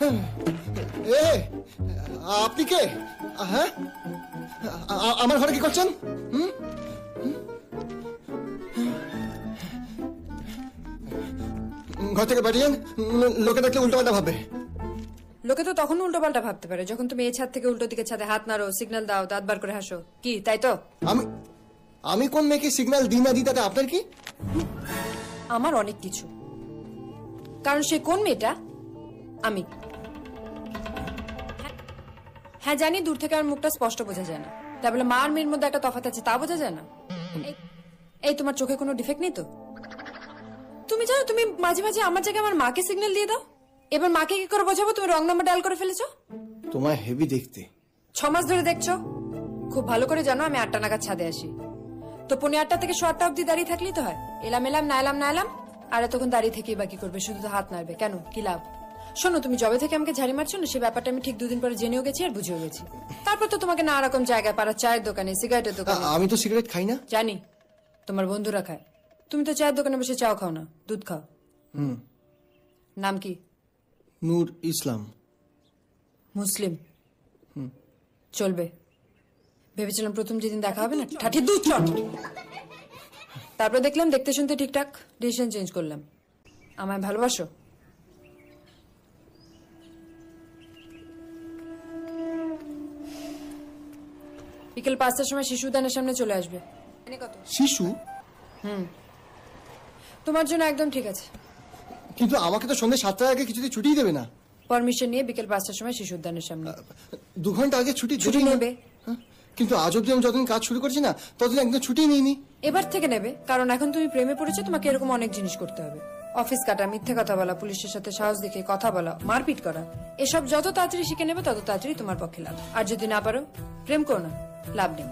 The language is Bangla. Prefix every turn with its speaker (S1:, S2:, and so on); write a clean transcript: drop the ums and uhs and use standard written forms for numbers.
S1: এ আপনি কে? হ্যাঁ, আমার ঘরে কি করছেন? ঘর থেকে বেরিয়ে যান, লোকে দেখলে উল্টো পাল্টা ভাববে।
S2: লোকে তো তখন উল্টো পাল্টা ভাবতে পারে যখন তুমি এই ছাদ থেকে উল্টো দিকে ছাদে হাত নাড়ো, সিগন্যাল দাও, দাঁত বার করে হাসো। কি তাই তো?
S1: আমি কোন মেয়েকে সিগন্যাল দিই না দিই তাতে আপনার কি?
S2: আমার অনেক কিছু, কারণ সে কোন মেয়েটা আমি। হ্যাঁ জানি দূর থেকে আমার মুখটা স্পষ্ট বোঝা যায় না, তাই বলে মা আর মেয়ের মধ্যে একটা তফাৎ আছে তা বোঝা যায় না? এই তোমার চোখে কোনো ডিফেক্ট নেই তো? তুমি জানো তুমি মাঝে মাঝে আমার জায়গায় আমার মাকে সিগন্যাল দিয়ে দাও। এবার মাকে কি করে বোঝাবো তুমি রং নাম্বার ডায়াল করে ফেলেছো?
S1: তোমায় হেভি দেখতে।
S2: 6 মাস ধরে দেখছো? খুব ভালো করে জানো আমি 8টা নাগাদ ছাদে আসি, তো 8:15 থেকে 8টা অব্দি দাঁড়িয়ে থাকলেই তো হয়। এলাম এলাম না এলাম না এলাম, আর এতক্ষণ দাঁড়িয়ে থেকেই বাকি করবে, শুধু তো হাত নাড়বে। কেন, কি লাভ? শোনো, তুমি জবে থেকে আমাকে ঝাড়ি মারছো না, সেই ব্যাপারটা আমি ঠিক 2 দিন পরে জেনেও গেছি আর বুঝেও গেছি। তারপর তো তোমাকে নানা রকম জায়গায়, পাড়ার চায়ের দোকানে, সিগারেটের দোকানে।
S1: আমি তো সিগারেট খাই না।
S2: জানি, তোমার বন্ধুরা খায়, তুমি তো চায়ের দোকানে বসে চাও খাও না, দুধ খাও। নাম কি?
S1: নূর ইসলাম।
S2: মুসলিম? চলবে। ভেবেছিলাম প্রথম যেদিন দেখা হবে না ঠাঠি দুধ চট, তারপর দেখলাম দেখতে শুনতে ঠিকঠাক, ডিসিশন চেঞ্জ করলাম। আমায় ভালোবাসো? বিকেল 5টার সময় শিশু উদ্যানের সামনে চলে আসবে।
S1: শিশু?
S2: তোমার জন্য একদম ঠিক আছে,
S1: কিন্তু আমাকে তো সন্ধ্যে 7টার আগে কিছুতে ছুটিই দেবে না।
S2: পারমিশন নিয়ে বিকেল 5টার সময় শিশু উদ্যানের সামনে।
S1: 2 ঘন্টা আগে ছুটি
S2: নেবে।
S1: কিন্তু আজ অব্দি আমি যতদিন কাজ শুরু করছি না ততদিন একদম ছুটি নিইনি।
S2: এবার থেকে নেবে, কারণ এখন তুমি প্রেমে পড়েছো, তোমাকে এরকম অনেক জিনিস করতে হবে। অফিস কাটা, মিথ্যে কথা বলা, পুলিশের সাথে সাহস দেখে কথা বলা, মারপিট করা, এসব যত তাড়াতাড়ি শিখে নেবে তত তাড়াতাড়ি তোমার পক্ষে লাভ। আর যদি না পারো, প্রেম করো না, লাভ নেই।